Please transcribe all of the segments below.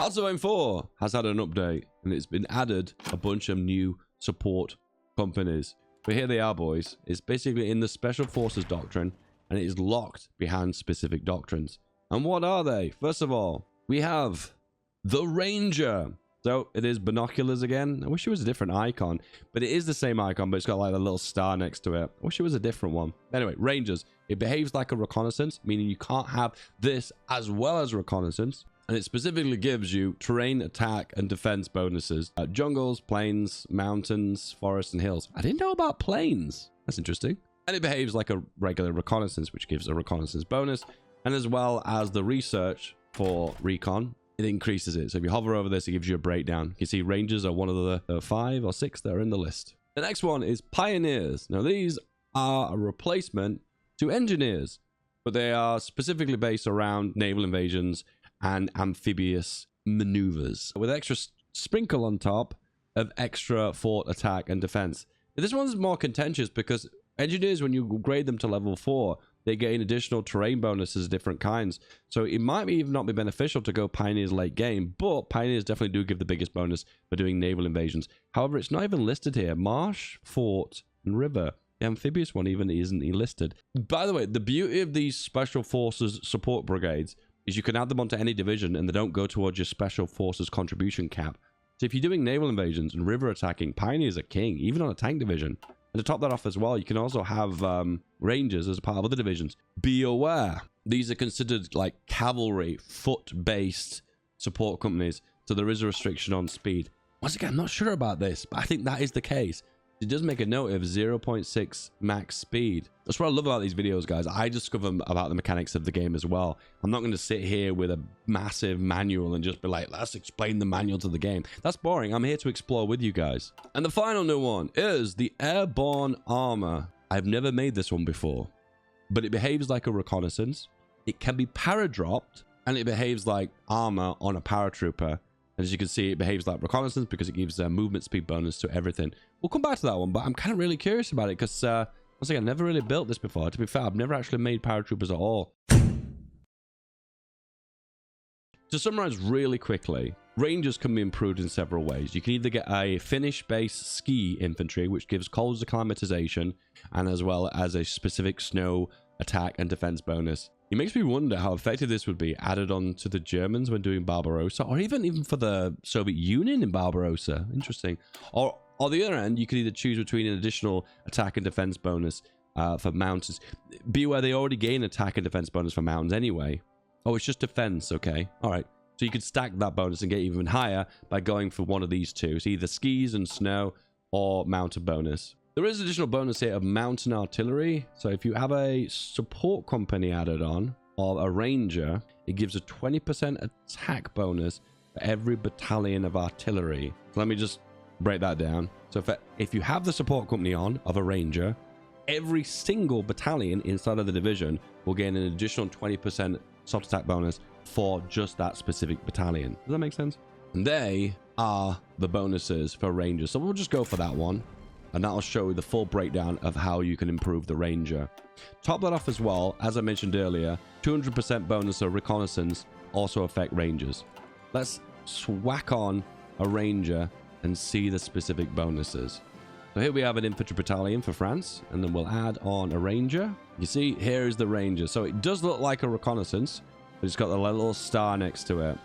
Alpha 4 has had an update, and it's been added a bunch of new support companies. But here they are, boys. It's basically in the Special Forces doctrine, and it is locked behind specific doctrines. And what are they? First of all, we have the Ranger. So it is binoculars again. I wish it was a different icon, but it is the same icon, but it's got like a little star next to it. I wish it was a different one. Anyway, Rangers. It behaves like a reconnaissance, meaning you can't have this as well as reconnaissance. And it specifically gives you terrain, attack, and defense bonuses. Jungles, plains, mountains, forests, and hills. I didn't know about plains. That's interesting. And it behaves like a regular reconnaissance, which gives a reconnaissance bonus. And as well as the research for recon, it increases it. So if you hover over this, it gives you a breakdown. You can see Rangers are one of the 5 or 6 that are in the list. The next one is Pioneers. Now, these are a replacement to Engineers, but they are specifically based around naval invasions and amphibious maneuvers with extra sprinkle on top of extra fort attack and defense. This one's more contentious because Engineers, when you upgrade them to level 4, they gain additional terrain bonuses of different kinds. So it might even not be beneficial to go Pioneers late game, but Pioneers definitely do give the biggest bonus for doing naval invasions. However, it's not even listed here. Marsh, fort, and river. The amphibious one even isn't listed. By the way, the beauty of these Special Forces support brigades is you can add them onto any division and they don't go towards your Special Forces contribution cap. So if you're doing naval invasions and river attacking, Pioneers are king, even on a tank division. And to top that off as well, you can also have Rangers as a part of other divisions. Be aware, these are considered like cavalry, foot-based support companies, so there is a restriction on speed. Once again, I'm not sure about this, but I think that is the case. It does make a note of 0.6 max speed. That's what I love about these videos, guys. I discover about the mechanics of the game as well. I'm not going to sit here with a massive manual and just be like, let's explain the manual to the game. That's boring. I'm here to explore with you guys. And the final new one is the Airborne Armor. I've never made this one before, but it behaves like a reconnaissance. It can be para-dropped, and it behaves like armor on a paratrooper. And as you can see, it behaves like reconnaissance because it gives a movement speed bonus to everything. We'll come back to that one, but I'm kind of really curious about it because, once again, I've never really built this before. To be fair, I've never actually made paratroopers at all. To summarize really quickly, Rangers can be improved in several ways. You can either get a Finnish-based ski infantry, which gives cold acclimatization, and as well as a specific snow attack and defense bonus. It makes me wonder how effective this would be added on to the Germans when doing Barbarossa, or even for the Soviet Union in Barbarossa. Interesting. Or on the other end, you could either choose between an additional attack and defense bonus for mountains. Be aware they already gain attack and defense bonus for mountains anyway. Oh, it's just defense. Okay. All right. So you could stack that bonus and get even higher by going for one of these two. So either skis and snow or mountain bonus. There is additional bonus here of mountain artillery. So if you have a support company added on or a ranger, it gives a 20% attack bonus for every battalion of artillery. So let me just break that down. So if you have the support company on of a ranger, every single battalion inside of the division will gain an additional 20% soft attack bonus for just that specific battalion. Does that make sense? And they are the bonuses for rangers. So we'll just go for that one. And that'll show you the full breakdown of how you can improve the ranger. Top that off as well, as I mentioned earlier, 200% bonus of reconnaissance also affect rangers. Let's whack on a ranger and see the specific bonuses. So here we have an infantry battalion for France, and then we'll add on a ranger. You see, here is the ranger. So it does look like a reconnaissance, but it's got the little star next to it.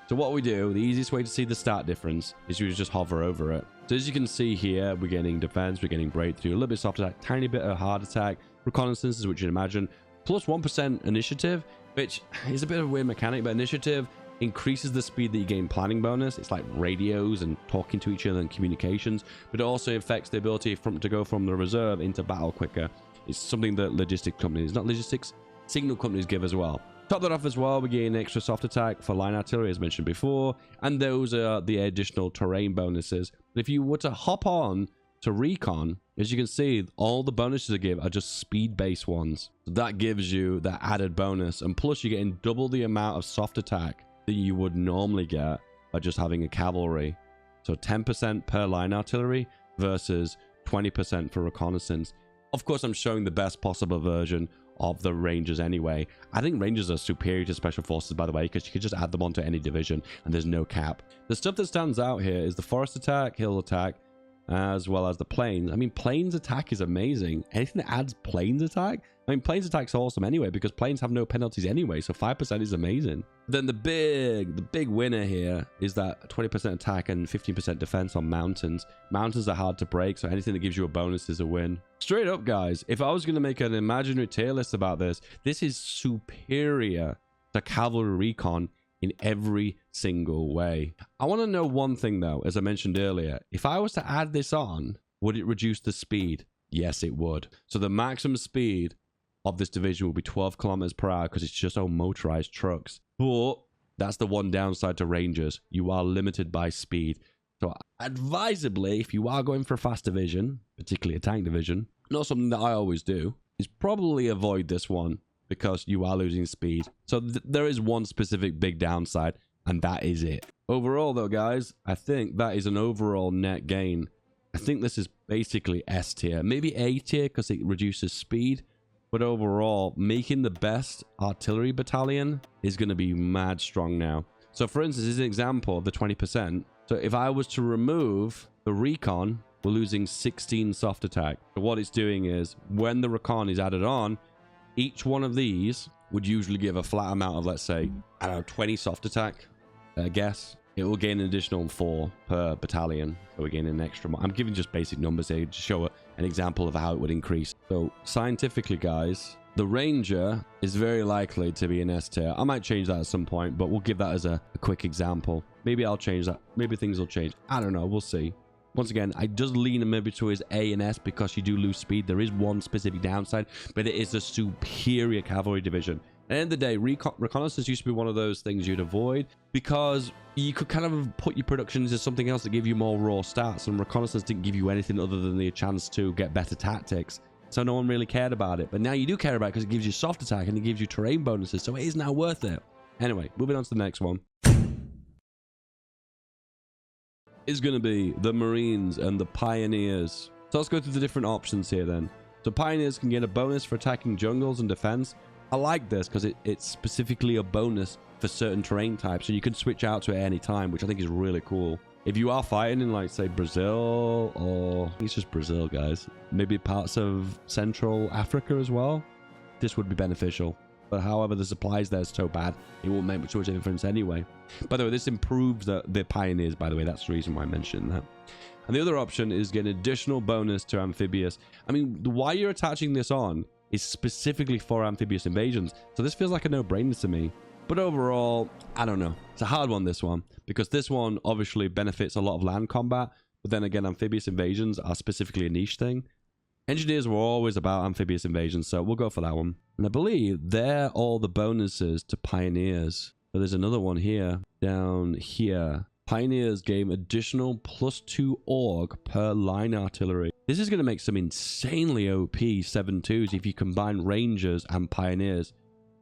So what we do, the easiest way to see the stat difference is you just hover over it. So as you can see here, we're getting defense, we're getting breakthrough, a little bit soft attack, tiny bit of hard attack, reconnaissance is what you'd imagine, plus 1% initiative, which is a bit of a weird mechanic, but initiative increases the speed that you gain planning bonus. It's like radios and talking to each other and communications, but it also affects the ability to go from the reserve into battle quicker. It's something that logistic companies, not logistics, signal companies give as well. Top that off as well, we gain extra soft attack for line artillery as mentioned before, and those are the additional terrain bonuses. If you were to hop on to recon, as you can see, all the bonuses I give are just speed-based ones. So that gives you that added bonus, and plus you're getting double the amount of soft attack that you would normally get by just having a cavalry. So 10% per line artillery versus 20% for reconnaissance. Of course, I'm showing the best possible version of the Rangers anyway. I think Rangers are superior to Special Forces, by the way, because you could just add them onto any division and there's no cap. The stuff that stands out here is the forest attack, hill attack, as well as the plains. I mean, plains attack is amazing. Anything that adds plains attack? I mean, plains attack's awesome anyway, because plains have no penalties anyway, so 5% is amazing. Then the big winner here is that 20% attack and 15% defense on mountains. Mountains are hard to break, so anything that gives you a bonus is a win. Straight up, guys, if I was going to make an imaginary tier list about this, this is superior to cavalry recon in every single way. I want to know one thing though, as I mentioned earlier. If I was to add this on, would it reduce the speed? Yes, it would. So the maximum speed of this division will be 12 kilometers per hour because it's just all motorized trucks. But that's the one downside to Rangers. You are limited by speed. So advisably, if you are going for a fast division, particularly a tank division, not something that I always do, is probably avoid this one, because you are losing speed. So there is one specific big downside, and that is it. Overall though, guys, I think that is an overall net gain. I think this is basically S tier, maybe A tier because it reduces speed, but overall making the best artillery battalion is going to be mad strong now. So for instance, this is an example of the 20%. So if I was to remove the recon, we're losing 16 soft attack. So what it's doing is when the recon is added on, each one of these would usually give a flat amount of, let's say, I don't know, 20 soft attack, I guess. It will gain an additional 4 per battalion. So we're gaining an extra. I'm giving just basic numbers here to show an example of how it would increase. So scientifically, guys, the Ranger is very likely to be an S tier. I might change that at some point, but we'll give that as a quick example. Maybe I'll change that. Maybe things will change. I don't know. We'll see. Once again, I just lean maybe towards A and S because you do lose speed. There is one specific downside, but it is a superior cavalry division. At the end of the day, reconnaissance used to be one of those things you'd avoid because you could kind of put your production into something else that give you more raw stats, and reconnaissance didn't give you anything other than the chance to get better tactics. So no one really cared about it. But now you do care about it because it gives you soft attack and it gives you terrain bonuses. So it is now worth it. Anyway, moving on to the next one. Is going to be the Marines and the Pioneers. So let's go through the different options here then. So Pioneers can get a bonus for attacking jungles and defense. I like this because it's specifically a bonus for certain terrain types, so you can switch out to it at any time, which I think is really cool. If you are fighting in, like, say, Brazil, or I think it's just Brazil, guys, maybe parts of Central Africa as well, this would be beneficial. But however, the supplies there is so bad, it won't make much of a difference anyway. By the way, this improves the Pioneers, by the way. That's the reason why I mentioned that. And the other option is get an additional bonus to amphibious. I mean, why you're attaching this on is specifically for amphibious invasions. So this feels like a no-brainer to me. But overall, I don't know. It's a hard one, this one, because this one obviously benefits a lot of land combat. But then again, amphibious invasions are specifically a niche thing. Engineers were always about amphibious invasions, so we'll go for that one. And I believe they're all the bonuses to Pioneers. So there's another one here, down here. Pioneers gain additional +2 org per line artillery. This is going to make some insanely OP 7.2s if you combine Rangers and Pioneers.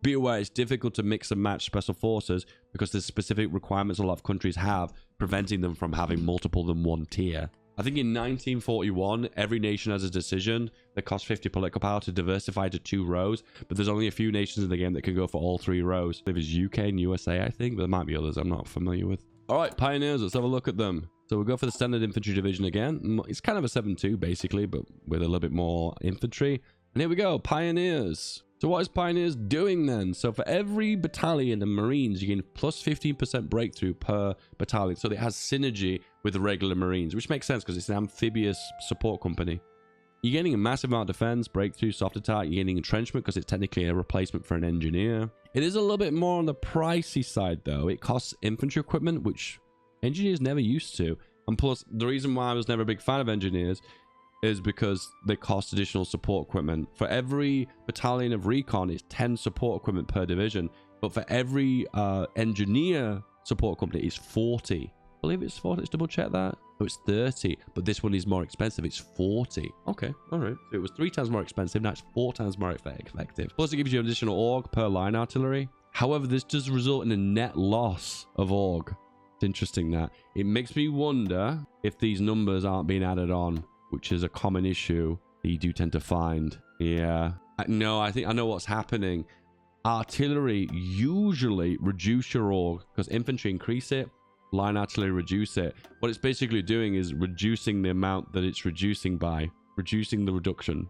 Be aware, it's difficult to mix and match special forces because there's specific requirements a lot of countries have, preventing them from having multiple than one tier. I think in 1941, every nation has a decision that costs 50 political power to diversify to 2 rows, but there's only a few nations in the game that can go for all 3 rows. I believe it's UK and USA, I think, but there might be others I'm not familiar with. All right, Pioneers, let's have a look at them. So we'll go for the standard infantry division again. It's kind of a 7.2 basically, but with a little bit more infantry. And here we go, Pioneers. So what is Pioneers doing then? So for every battalion of Marines, you gain plus 15% breakthrough per battalion. So it has synergy with the regular Marines, which makes sense because it's an amphibious support company. You're getting a massive amount of defense, breakthrough, soft attack. You're getting entrenchment because it's technically a replacement for an engineer. It is a little bit more on the pricey side though. It costs infantry equipment, which engineers never used to. And plus, the reason why I was never a big fan of engineers is because they cost additional support equipment. For every battalion of recon, it's 10 support equipment per division. But for every engineer support company, it's 40. I believe it's 40. Let's double check that. Oh, it's 30. But this one is more expensive. It's 40. Okay, all right. So it was 3 times more expensive. Now it's 4 times more effective. Plus, it gives you an additional org per line artillery. However, this does result in a net loss of org. It's interesting that. It makes me wonder if these numbers aren't being added on, which is a common issue that you do tend to find. Yeah. No, I think I know what's happening. Artillery usually reduce your org because infantry increase it, line artillery reduce it. What it's basically doing is reducing the amount that it's reducing by, reducing the reduction,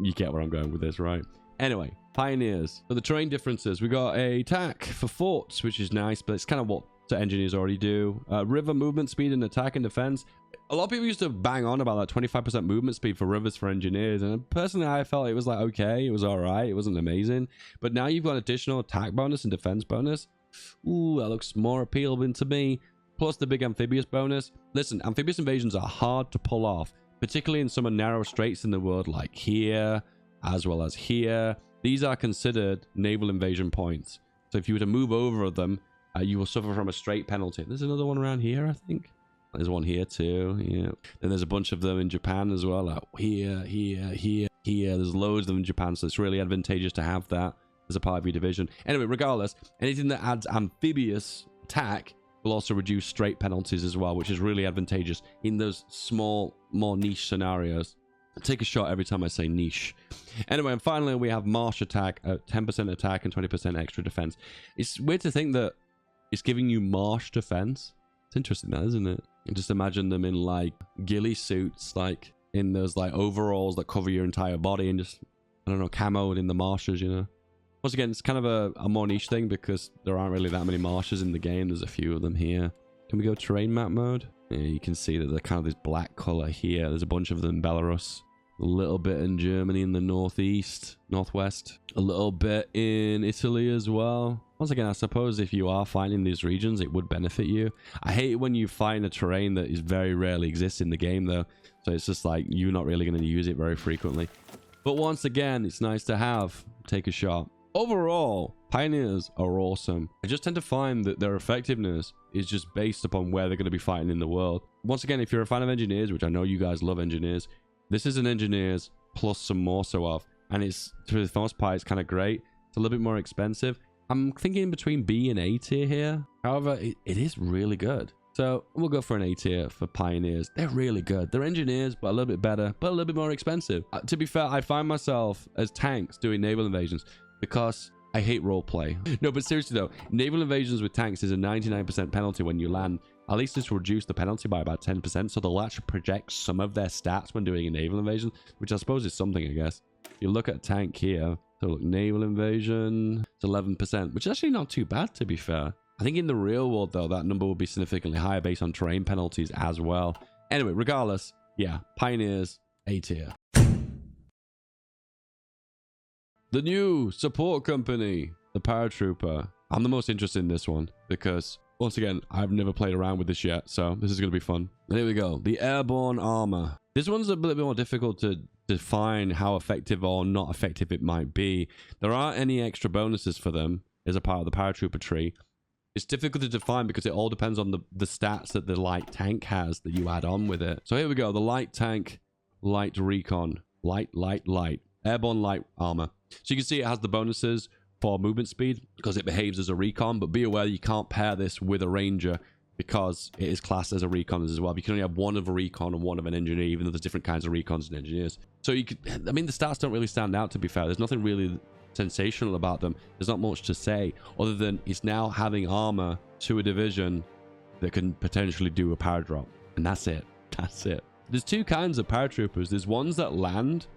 you get where I'm going with this, right? Anyway, pioneers. For the terrain differences, we got a attack for forts, which is nice, but it's kind of what the engineers already do. River movement speed and attack and defense. A lot of people used to bang on about that 25% movement speed for rivers for engineers, and personally I felt it was like okay, it was all right, it wasn't amazing. But now you've got additional attack bonus and defense bonus. Ooh, that looks more appealing to me. Plus the big amphibious bonus. Listen, amphibious invasions are hard to pull off, particularly in some of narrow straits in the world like here as well as here. These are considered naval invasion points, so if you were to move over them, you will suffer from a strait penalty. There's another one around here, I think. There's one here too. Yeah. Then there's a bunch of them in Japan as well. Like here. There's loads of them in Japan, so it's really advantageous to have that as a part of your division. Anyway, regardless, anything that adds amphibious attack will also reduce strait penalties as well, which is really advantageous in those small, more niche scenarios. Take a shot every time I say niche. Anyway, and finally we have marsh attack, 10% attack and 20% extra defense. It's weird to think that it's giving you marsh defense. It's interesting, that, isn't it? And just imagine them in like ghillie suits, like in those like overalls that cover your entire body, and just, I don't know, camoed in the marshes, you know. Once again, it's kind of a more niche thing because there aren't really that many marshes in the game. There's a few of them here. Can we go terrain map mode? Yeah, you can see that they're kind of this black color here. There's a bunch of them in Belarus, a little bit in Germany in the northwest, a little bit in Italy as well. Once again, I suppose if you are finding these regions, it would benefit you. I hate when you find a terrain that is very rarely exists in the game though, so it's just like you're not really going to use it very frequently. But once again, it's nice to have. Take a shot. Overall, pioneers are awesome. I just tend to find that their effectiveness is just based upon where they're going to be fighting in the world. Once again, if you're a fan of engineers, which I know you guys love engineers, this is an engineers plus some more so of, and it's, for the most part, it's kind of great. It's a little bit more expensive. I'm thinking between B and A tier here. However, it is really good. So we'll go for an A tier for pioneers. They're really good. They're engineers, but a little bit better, but a little bit more expensive. To be fair, I find myself as tanks doing naval invasions because I hate roleplay. No, but seriously though, naval invasions with tanks is a 99% penalty when you land. At least this will reduce the penalty by about 10%, so they'll actually project some of their stats when doing a naval invasion, which I suppose is something, I guess. If you look at a tank here, so look, naval invasion, it's 11%, which is actually not too bad, to be fair. I think in the real world, though, that number will be significantly higher based on terrain penalties as well. Anyway, regardless, yeah, pioneers, A tier. The new support company, the paratrooper. I'm the most interested in this one because, once again, I've never played around with this yet, so this is going to be fun. And here we go, the airborne armor. This one's a little bit more difficult to define how effective or not effective it might be. There aren't any extra bonuses for them as a part of the paratrooper tree. It's difficult to define because it all depends on the stats that the light tank has that you add on with it. So here we go, the light tank, light recon, light, airborne light armor. So you can see it has the bonuses for movement speed because it behaves as a recon, but be aware you can't pair this with a ranger because it is classed as a recon as well. You can only have one of a recon and one of an engineer, even though there's different kinds of recons and engineers. So you could, I mean, the stats don't really stand out, to be fair. There's nothing really sensational about them. There's not much to say other than it's now having armor to a division that can potentially do a power drop, and that's it. There's two kinds of paratroopers. There's ones that land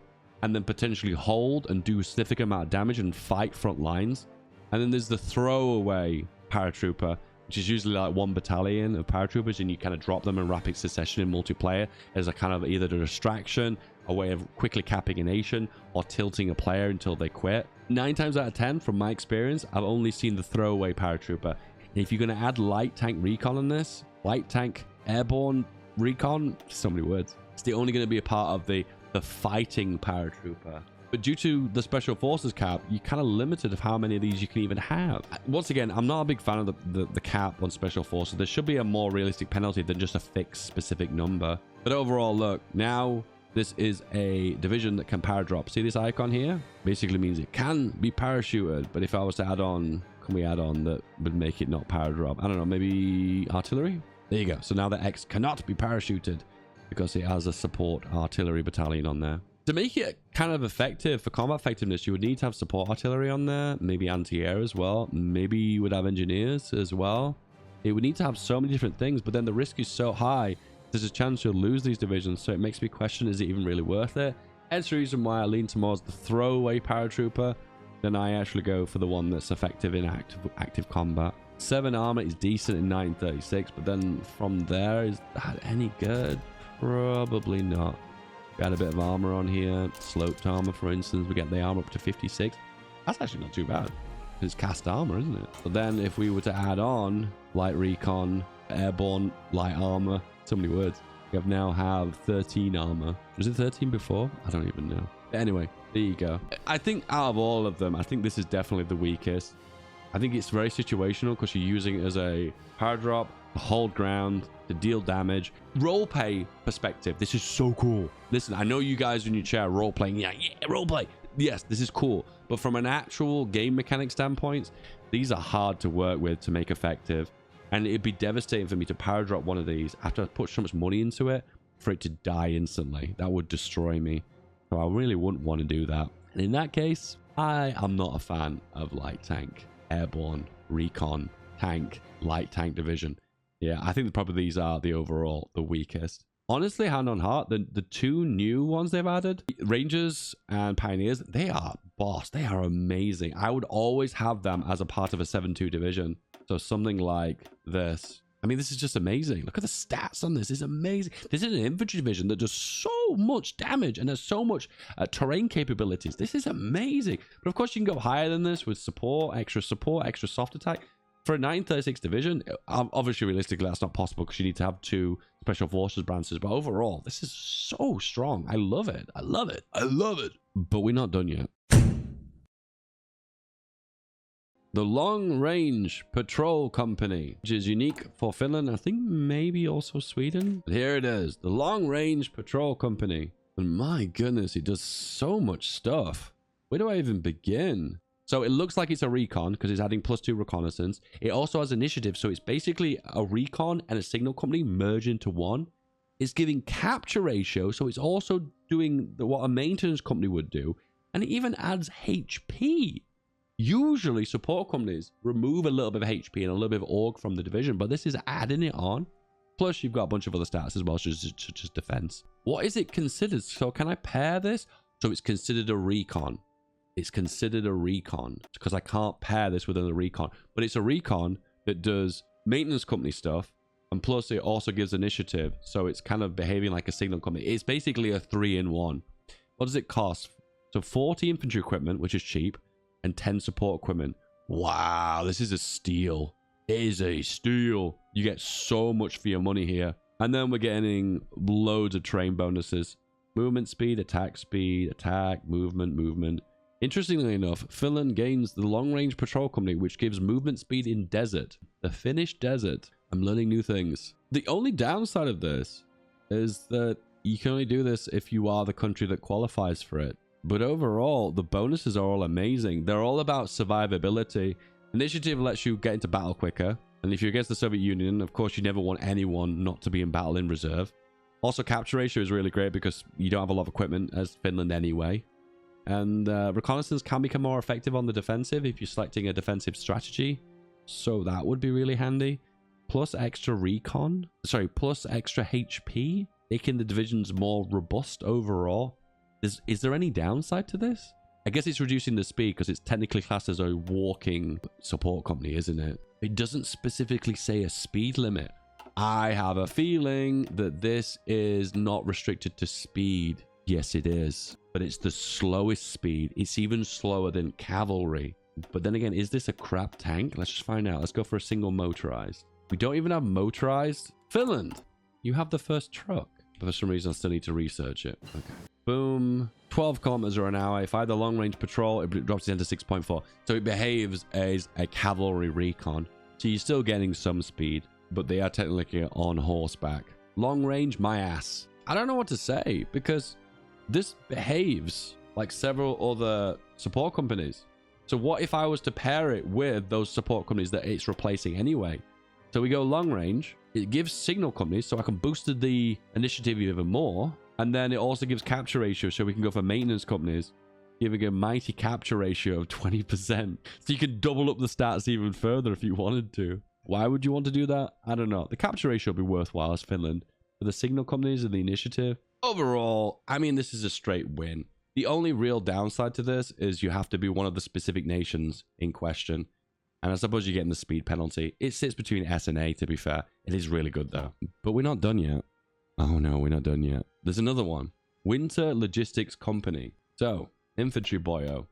and then potentially hold and do a significant amount of damage and fight front lines, and then there's the throwaway paratrooper, which is usually like one battalion of paratroopers, and you kind of drop them in rapid succession in multiplayer as a kind of either a distraction, a way of quickly capping a nation, or tilting a player until they quit. 9 times out of 10, from my experience, I've only seen the throwaway paratrooper. And if you're going to add light tank recon on this, light tank airborne recon, so many words, it's only going to be a part of the fighting paratrooper. But due to the special forces cap, you're kind of limited of how many of these you can even have. Once again, I'm not a big fan of the cap on special forces. There should be a more realistic penalty than just a fixed specific number. But overall, look, now this is a division that can power drop. See this icon here? Basically means it can be parachuted. But if I was to add on, can we add on that would make it not power drop? I don't know, maybe artillery? There you go. So now the X cannot be parachuted because it has a support artillery battalion on there. To make it kind of effective for combat effectiveness, you would need to have support artillery on there, maybe anti-air as well. Maybe you would have engineers as well. It would need to have so many different things, but then the risk is so high. There's a chance you'll lose these divisions, so it makes me question, is it even really worth it? That's the reason why I lean towards the throwaway paratrooper. Then I actually go for the one that's effective in active combat. 7 armor is decent in 1936, but then from there, is that any good? Probably not. We had a bit of armor on here. Sloped armor, for instance. We get the armor up to 56. That's actually not too bad. It's cast armor, isn't it? But then if we were to add on light recon, airborne light armor, so many words. We now have 13 armor. Was it 13 before? I don't even know. But anyway, there you go. I think out of all of them, I think this is definitely the weakest. I think it's very situational because you're using it as a power drop, to hold ground, to deal damage. Roleplay perspective, this is so cool. Listen, I know you guys in your chair role-playing. Yeah, roleplay. Yes, this is cool. But from an actual game mechanic standpoint, these are hard to work with to make effective. And it'd be devastating for me to power drop one of these after I put so much money into it for it to die instantly. That would destroy me. So I really wouldn't want to do that. And in that case, I am not a fan of light tank, airborne, recon, tank, light tank division. Yeah, I think probably these are the weakest. Honestly, hand on heart, the two new ones they've added, Rangers and Pioneers, they are boss. They are amazing. I would always have them as a part of a 7-2 division. So something like this. I mean, this is just amazing. Look at the stats on this. It's amazing. This is an infantry division that does so much damage and has so much terrain capabilities. This is amazing. But of course, you can go higher than this with support, extra soft attack. For a 936 division, obviously, realistically, that's not possible because you need to have 2 special forces branches. But overall, this is so strong. I love it. I love it. I love it. But we're not done yet. The Long Range Patrol Company, which is unique for Finland. I think maybe also Sweden. But here it is. The Long Range Patrol Company. And my goodness, it does so much stuff. Where do I even begin? So it looks like it's a recon because it's adding +2 reconnaissance. It also has initiative. So it's basically a recon and a signal company merged into one. It's giving capture ratio. So it's also doing what a maintenance company would do. And it even adds HP. Usually support companies remove a little bit of HP and a little bit of org from the division, but this is adding it on. Plus you've got a bunch of other stats as well, just defense. What is it considered? So can I pair this? So it's considered a recon. It's considered a recon because I can't pair this with a recon, but it's a recon that does maintenance company stuff. And plus it also gives initiative. So it's kind of behaving like a signal company. It's basically a 3-in-1. What does it cost? So 40 infantry equipment, which is cheap, and 10 support equipment. Wow, this is a steal. It is a steal. You get so much for your money here. And then we're getting loads of train bonuses. Movement speed, attack, movement. Interestingly enough, Finland gains the Long Range Patrol Company, which gives movement speed in desert. The Finnish desert. I'm learning new things. The only downside of this is that you can only do this if you are the country that qualifies for it. But overall, the bonuses are all amazing. They're all about survivability. Initiative lets you get into battle quicker. And if you're against the Soviet Union, of course, you never want anyone not to be in battle in reserve. Also, capture ratio is really great because you don't have a lot of equipment as Finland anyway. And reconnaissance can become more effective on the defensive if you're selecting a defensive strategy. So that would be really handy. Plus extra recon. Sorry, plus extra HP. Making the divisions more robust overall. Is there any downside to this? I guess it's reducing the speed because it's technically classed as a walking support company, isn't it? It doesn't specifically say a speed limit. I have a feeling that this is not restricted to speed. Yes, it is. But it's the slowest speed. It's even slower than cavalry. But then again, is this a crap tank? Let's just find out. Let's go for a single motorized. We don't even have motorized. Finland, you have the first truck. But for some reason, I still need to research it. Okay. Boom. 12 kilometers an hour. If I had the long range patrol, it drops it down to 6.4. So it behaves as a cavalry recon. So you're still getting some speed, but they are technically on horseback. Long range, my ass. I don't know what to say because this behaves like several other support companies. So what if I was to pair it with those support companies that it's replacing anyway? So we go long range. It gives signal companies, so I can boost the initiative even more. And then it also gives capture ratio, so we can go for maintenance companies, giving a mighty capture ratio of 20%. So you can double up the stats even further if you wanted to. Why would you want to do that? I don't know. The capture ratio will be worthwhile as Finland. For the signal companies and the initiative, overall, I mean, this is a straight win. The only real downside to this is you have to be one of the specific nations in question. And I suppose you're getting the speed penalty. It sits between S and A, to be fair. It is really good, though. But we're not done yet. Oh, no, we're not done yet. There's another one. Winter Logistics Company. So, infantry boyo.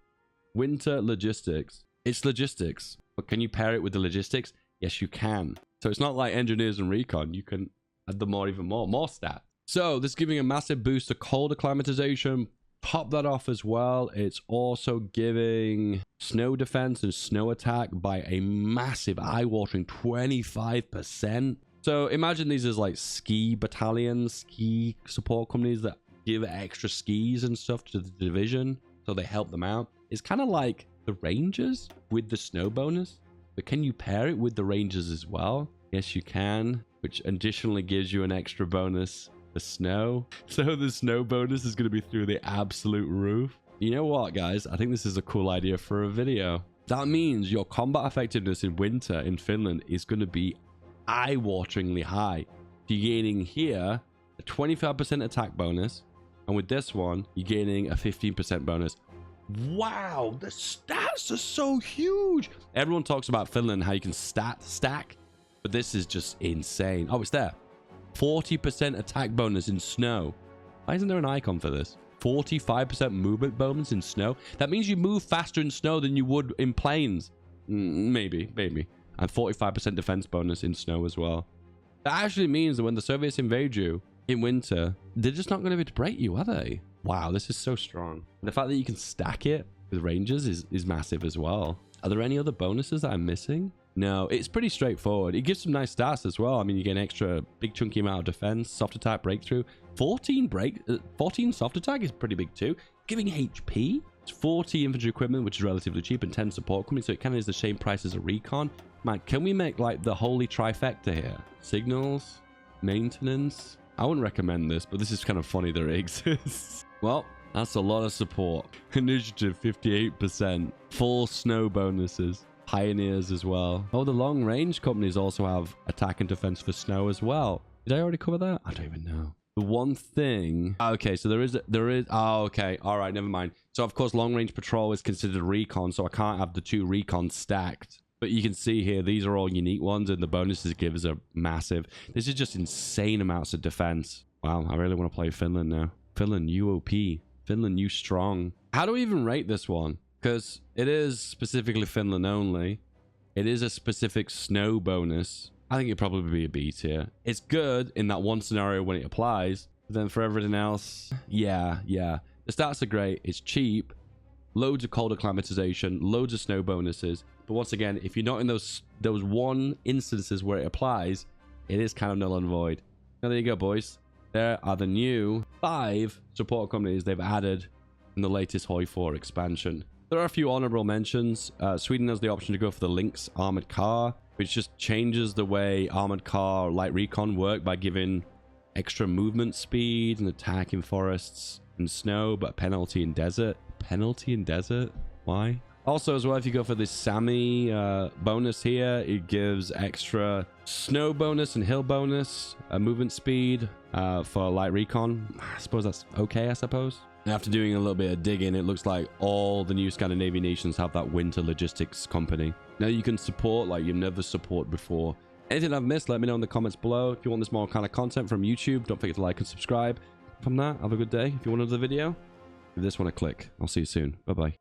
Winter Logistics. It's logistics. But can you pair it with the logistics? Yes, you can. So it's not like engineers and recon. You can add them even more stats. So this is giving a massive boost to cold acclimatization. Top that off as well. It's also giving snow defense and snow attack by a massive eye-watering 25%. So imagine these as like ski battalions, ski support companies that give extra skis and stuff to the division, so they help them out. It's kind of like the Rangers with the snow bonus, but can you pair it with the Rangers as well? Yes, you can, which additionally gives you an extra bonus for snow. So the snow bonus is going to be through the absolute roof. You know what, guys? I think this is a cool idea for a video. That means your combat effectiveness in winter in Finland is going to be eye-wateringly high. You're gaining here a 25% attack bonus, and with this one, you're gaining a 15% bonus. Wow, the stats are so huge. Everyone talks about Finland, how you can stack, but this is just insane. Oh, it's there. 40% attack bonus in snow. Why isn't there an icon for this? 45% movement bonus in snow. That means you move faster in snow than you would in planes. Maybe. And 45% defense bonus in snow as well. That actually means that when the Soviets invade you in winter, they're just not going to be able to break you, are they? Wow, this is so strong. The fact that you can stack it with Rangers is massive as well. Are there any other bonuses that I'm missing? No, it's pretty straightforward. It gives some nice stats as well. I mean, you get an extra big chunky amount of defense, soft attack, breakthrough. 14 soft attack is pretty big too. Giving HP. It's 40 infantry equipment, which is relatively cheap, and 10 support companies, so it kind of is the same price as a recon. Man, can we make like the holy trifecta here? Signals, maintenance. I wouldn't recommend this, but this is kind of funny that it exists. Well, that's a lot of support. Initiative 58%. Full snow bonuses. Pioneers as well. Oh, the long range companies also have attack and defense for snow as well. Did I already cover that? I don't even know. The one thing... Okay, so there is... Oh, okay. All right, never mind. So, of course, long range patrol is considered recon, so I can't have the two recons stacked. But you can see here, these are all unique ones, and the bonuses it gives are massive. This is just insane amounts of defense. Wow, I really want to play Finland now. Finland, UOP. Finland, you strong. How do we even rate this one? Because it is specifically Finland only. It is a specific snow bonus. I think it'd probably be a B tier. It's good in that one scenario when it applies. But then for everything else, yeah. The stats are great. It's cheap. Loads of cold acclimatization. Loads of snow bonuses. But once again, if you're not in those one instances where it applies, it is kind of null and void. Now there you go, boys. There are the new 5 support companies they've added in the latest Hoi 4 expansion. There are a few honorable mentions. Sweden has the option to go for the Lynx armored car, which just changes the way armored car light recon work by giving extra movement speed and attack in forests and snow, but penalty in desert. Penalty in desert? Why? Also, as well, if you go for this Sami bonus here, it gives extra snow bonus and hill bonus, movement speed for light recon. I suppose that's okay, I suppose. After doing a little bit of digging, it looks like all the new Scandinavian nations have that winter logistics company. Now you can support like you've never supported before. Anything I've missed, let me know in the comments below. If you want this more kind of content from YouTube, don't forget to like and subscribe. From that, have a good day. If you want another video, give this one a click. I'll see you soon. Bye-bye.